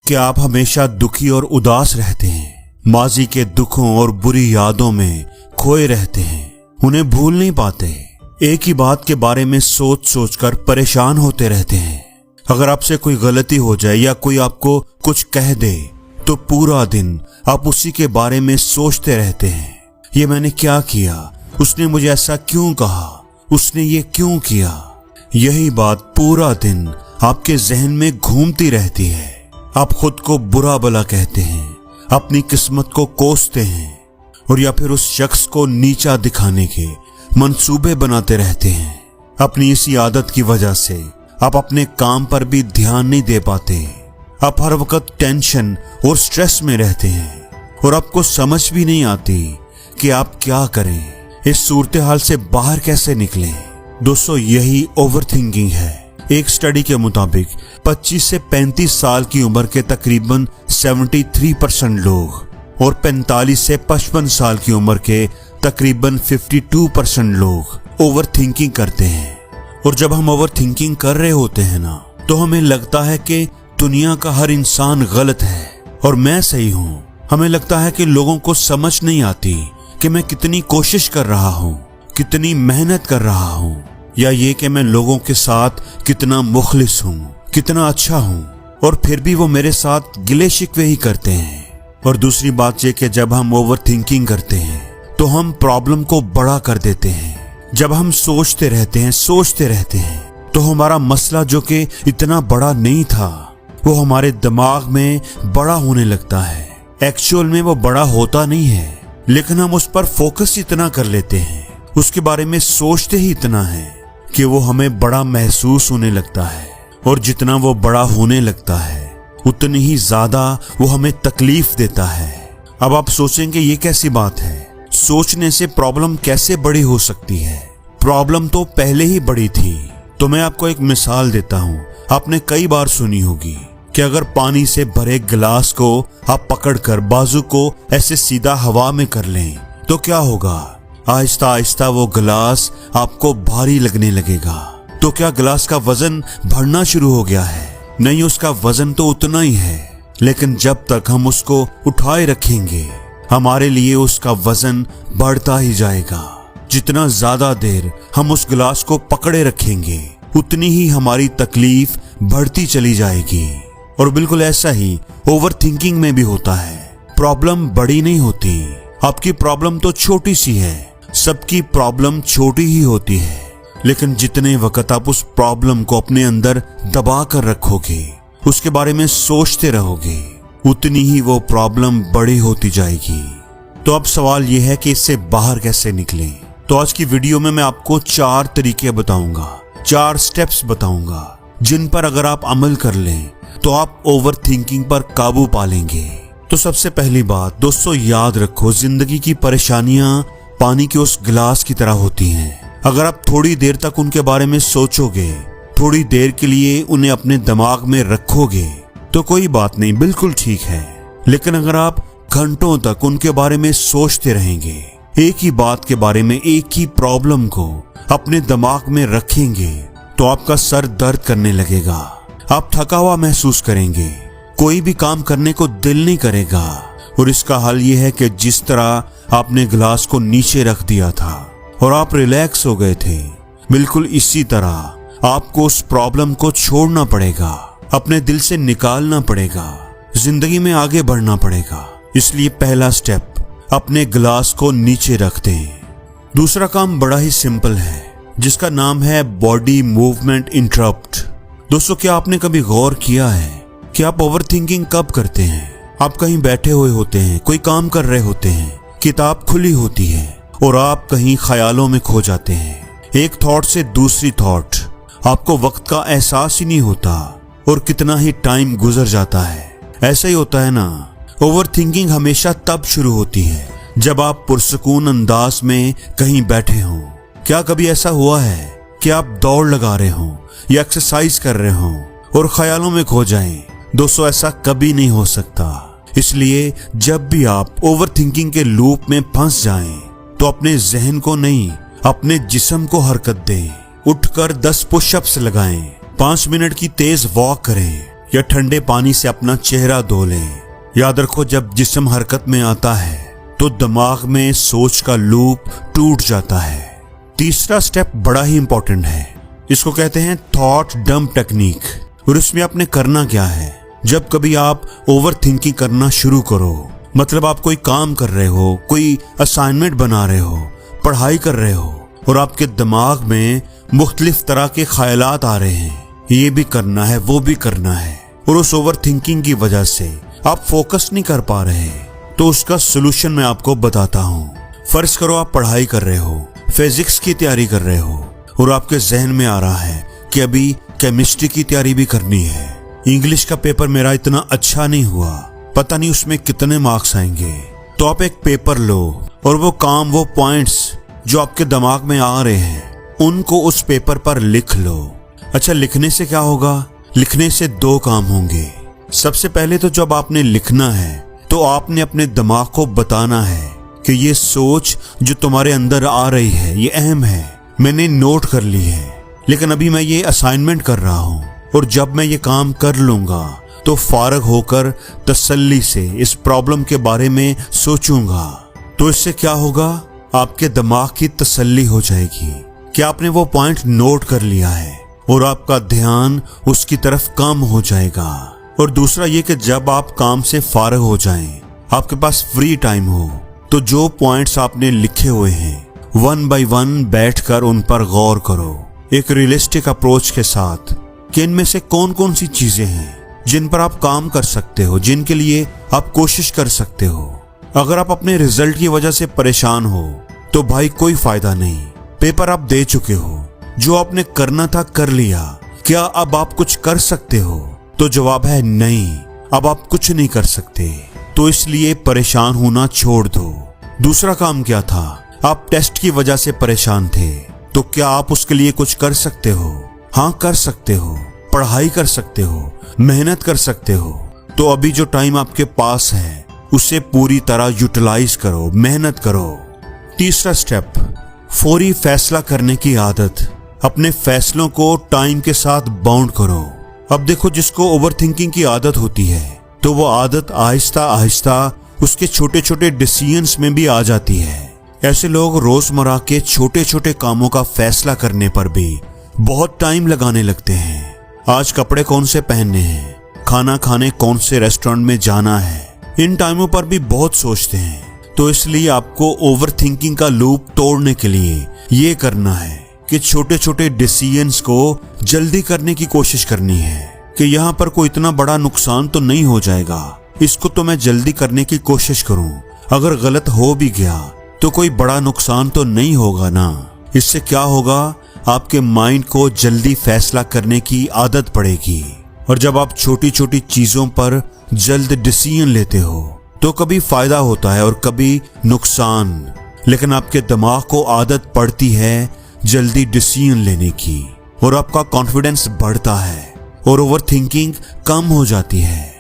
कि आप हमेशा दुखी और उदास रहते हैं, माजी के दुखों और बुरी यादों में खोए रहते हैं, उन्हें भूल नहीं पाते, एक ही बात के बारे में सोच सोच कर परेशान होते रहते हैं। अगर आपसे कोई गलती हो जाए या कोई आपको कुछ कह दे तो पूरा दिन आप उसी के बारे में सोचते रहते हैं। ये मैंने क्या किया, उसने मुझे ऐसा क्यों कहा, उसने ये क्यों किया। यही बात पूरा दिन आपके जहन में घूमती रहती है। आप खुद को बुरा भला कहते हैं, अपनी किस्मत को कोसते हैं और या फिर उस शख्स को नीचा दिखाने के मंसूबे बनाते रहते हैं। अपनी इसी आदत की वजह से आप अपने काम पर भी ध्यान नहीं दे पाते। आप हर वक्त टेंशन और स्ट्रेस में रहते हैं और आपको समझ भी नहीं आती कि आप क्या करें, इस सूरत हाल से बाहर कैसे निकलें। दोस्तों, यही ओवर थिंकिंग है। एक स्टडी के मुताबिक 25 से 35 साल की उम्र के तकरीबन 73% लोग और 45 से 55 साल की उम्र के तकरीबन 52% लोग ओवर थिंकिंग करते हैं। और जब हम ओवर थिंकिंग कर रहे होते हैं ना, तो हमें लगता है कि दुनिया का हर इंसान गलत है और मैं सही हूँ। हमें लगता है कि लोगों को समझ नहीं आती कि मैं कितनी कोशिश कर रहा हूँ, कितनी मेहनत कर रहा हूँ, या ये कि मैं लोगों के साथ कितना मुखलिस हूँ, कितना अच्छा हूँ, और फिर भी वो मेरे साथ गिले शिकवे ही करते हैं। और दूसरी बात ये कि जब हम ओवर थिंकिंग करते हैं तो हम प्रॉब्लम को बड़ा कर देते हैं। जब हम सोचते रहते हैं तो हमारा मसला जो कि इतना बड़ा नहीं था वो हमारे दिमाग में बड़ा होने लगता है। एक्चुअल में वो बड़ा होता नहीं है, लेकिन हम उस पर फोकस इतना कर लेते हैं, उसके बारे में सोचते ही इतना है कि वो हमें बड़ा महसूस होने लगता है। और जितना वो बड़ा होने लगता है उतनी ही ज्यादा वो हमें तकलीफ देता है। अब आप सोचेंगे ये कैसी बात है, सोचने से प्रॉब्लम कैसे बड़ी हो सकती है? प्रॉब्लम तो पहले ही बड़ी थी। तो मैं आपको एक मिसाल देता हूँ। आपने कई बार सुनी होगी कि अगर पानी से भरे गिलास को आप पकड़कर बाजू को ऐसे सीधा हवा में कर लें तो क्या होगा? आहिस्ता आहिस्ता वो गिलास आपको भारी लगने लगेगा। तो क्या गिलास का वजन बढ़ना शुरू हो गया है? नहीं, उसका वजन तो उतना ही है, लेकिन जब तक हम उसको उठाए रखेंगे हमारे लिए उसका वजन बढ़ता ही जाएगा। जितना ज्यादा देर हम उस गिलास को पकड़े रखेंगे उतनी ही हमारी तकलीफ बढ़ती चली जाएगी। और बिल्कुल ऐसा ही ओवर थिंकिंग में भी होता है। प्रॉब्लम बड़ी नहीं होती, आपकी प्रॉब्लम तो छोटी सी है, सबकी प्रॉब्लम छोटी ही होती है, लेकिन जितने वक्त आप उस प्रॉब्लम को अपने अंदर दबा कर रखोगे, उसके बारे में सोचते रहोगे, उतनी ही वो प्रॉब्लम बड़ी होती जाएगी। तो अब सवाल यह है कि इससे बाहर कैसे निकलें। तो आज की वीडियो में मैं आपको 4 तरीके बताऊंगा, 4 स्टेप्स बताऊंगा, जिन पर अगर आप अमल कर लें तो आप ओवर थिंकिंग पर काबू पा लेंगे। तो सबसे पहली बात दोस्तों, याद रखो, जिंदगी की परेशानियां पानी के उस गिलास की तरह होती हैं। अगर आप थोड़ी देर तक उनके बारे में सोचोगे, थोड़ी देर के लिए उन्हें अपने दिमाग में रखोगे तो कोई बात नहीं, बिल्कुल ठीक है। लेकिन अगर आप घंटों तक उनके बारे में सोचते रहेंगे, एक ही बात के बारे में, एक ही प्रॉब्लम को अपने दिमाग में रखेंगे, तो आपका सर दर्द करने लगेगा, आप थका हुआ महसूस करेंगे, कोई भी काम करने को दिल नहीं करेगा। और इसका हल ये है कि जिस तरह आपने गिलास को नीचे रख दिया था और आप रिलैक्स हो गए थे, बिल्कुल इसी तरह आपको उस प्रॉब्लम को छोड़ना पड़ेगा, अपने दिल से निकालना पड़ेगा, जिंदगी में आगे बढ़ना पड़ेगा। इसलिए पहला स्टेप, अपने गिलास को नीचे रख दें। दूसरा काम बड़ा ही सिंपल है, जिसका नाम है बॉडी मूवमेंट इंटरप्ट। दोस्तों, क्या आपने कभी गौर किया है कि आप ओवर थिंकिंग कब करते हैं? आप कहीं बैठे हुए होते हैं, कोई काम कर रहे होते हैं, किताब खुली होती है और आप कहीं ख्यालों में खो जाते हैं, एक थॉट से दूसरी थॉट, आपको वक्त का एहसास ही नहीं होता और कितना ही टाइम गुजर जाता है। ऐसा ही होता है ना। ओवर थिंकिंग हमेशा तब शुरू होती है जब आप पुरसुकून अंदाज में कहीं बैठे हों। क्या कभी ऐसा हुआ है कि आप दौड़ लगा रहे हों या एक्सरसाइज कर रहे हों और ख्यालों में खो जाएं? दोस्तों, ऐसा कभी नहीं हो सकता। इसलिए जब भी आप ओवर थिंकिंग के लूप में फंस जाएं, तो अपने जहन को नहीं, अपने जिस्म को हरकत दें। उठकर 10 पुशअप्स लगाएं, 5 मिनट की तेज वॉक करें या ठंडे पानी से अपना चेहरा धो लें। याद रखो, जब जिस्म हरकत में आता है तो दिमाग में सोच का लूप टूट जाता है। तीसरा स्टेप बड़ा ही इंपॉर्टेंट है, इसको कहते हैं थॉट डंप टेक्निक। और इसमें आपने करना क्या है, जब कभी आप ओवर थिंकिंग करना शुरू करो, मतलब आप कोई काम कर रहे हो, कोई असाइनमेंट बना रहे हो, पढ़ाई कर रहे हो और आपके दिमाग में मुख्तलिफ तरह के ख्यालात आ रहे हैं, ये भी करना है, वो भी करना है, और उस ओवर थिंकिंग की वजह से आप फोकस नहीं कर पा रहे, तो उसका सोल्यूशन मैं आपको बताता हूँ। फर्ज करो आप पढ़ाई कर रहे हो, फिजिक्स की तैयारी कर रहे हो और आपके जहन में आ रहा है कि अभी केमिस्ट्री की तैयारी भी करनी है। इंग्लिश का पेपर मेरा इतना अच्छा नहीं हुआ, पता नहीं उसमें कितने मार्क्स आएंगे। तो आप एक पेपर लो और वो काम, वो पॉइंट्स जो आपके दिमाग में आ रहे हैं, उनको उस पेपर पर लिख लो। अच्छा, लिखने से क्या होगा? लिखने से दो काम होंगे। सबसे पहले तो जब आपने लिखना है तो आपने अपने दिमाग को बताना है कि ये सोच जो तुम्हारे अंदर आ रही है ये अहम है, मैंने नोट कर ली है, लेकिन अभी मैं ये असाइनमेंट कर रहा हूँ और जब मैं ये काम कर लूंगा तो फारग होकर तसल्ली से इस प्रॉब्लम के बारे में सोचूंगा। तो इससे क्या होगा? आपके दिमाग की तसल्ली हो जाएगी कि आपने वो पॉइंट नोट कर लिया है और आपका ध्यान उसकी तरफ कम हो जाएगा। और दूसरा ये कि जब आप काम से फारग हो जाएं, आपके पास फ्री टाइम हो, तो जो पॉइंट्स आपने लिखे हुए हैं वन बाय वन बैठकर उन पर गौर करो, एक रियलिस्टिक अप्रोच के साथ कि इनमें से कौन कौन सी चीजें हैं जिन पर आप काम कर सकते हो, जिनके लिए आप कोशिश कर सकते हो। अगर आप अपने रिजल्ट की वजह से परेशान हो तो भाई कोई फायदा नहीं, पेपर आप दे चुके हो, जो आपने करना था कर लिया। क्या अब आप कुछ कर सकते हो? तो जवाब है नहीं, अब आप कुछ नहीं कर सकते। तो इसलिए परेशान होना छोड़ दो। दूसरा काम क्या था? आप टेस्ट की वजह से परेशान थे, तो क्या आप उसके लिए कुछ कर सकते हो? हाँ, कर सकते हो, पढ़ाई कर सकते हो, मेहनत कर सकते हो। तो अभी जो टाइम आपके पास है उसे पूरी तरह यूटिलाइज करो, मेहनत करो। तीसरा स्टेप, फौरी फैसला करने की आदत। अपने फैसलों को टाइम के साथ बाउंड करो। अब देखो, जिसको ओवरथिंकिंग की आदत होती है तो वो आदत आहिस्ता आहिस्ता उसके छोटे छोटे डिसीजंस में भी आ जाती है। ऐसे लोग रोजमर्रा के छोटे छोटे कामों का फैसला करने पर भी बहुत टाइम लगाने लगते हैं। आज कपड़े कौन से पहनने हैं, खाना खाने कौन से रेस्टोरेंट में जाना है, इन टाइमों पर भी बहुत सोचते हैं। तो इसलिए आपको ओवरथिंकिंग का लूप तोड़ने के लिए ये करना है कि छोटे छोटे डिसीजंस को जल्दी करने की कोशिश करनी है कि यहाँ पर कोई इतना बड़ा नुकसान तो नहीं हो जाएगा, इसको तो मैं जल्दी करने की कोशिश करूं। अगर गलत हो भी गया तो कोई बड़ा नुकसान तो नहीं होगा ना। इससे क्या होगा? आपके माइंड को जल्दी फैसला करने की आदत पड़ेगी। और जब आप छोटी छोटी चीजों पर जल्द डिसीजन लेते हो तो कभी फायदा होता है और कभी नुकसान, लेकिन आपके दिमाग को आदत पड़ती है जल्दी डिसीजन लेने की और आपका कॉन्फिडेंस बढ़ता है और ओवरथिंकिंग कम हो जाती है।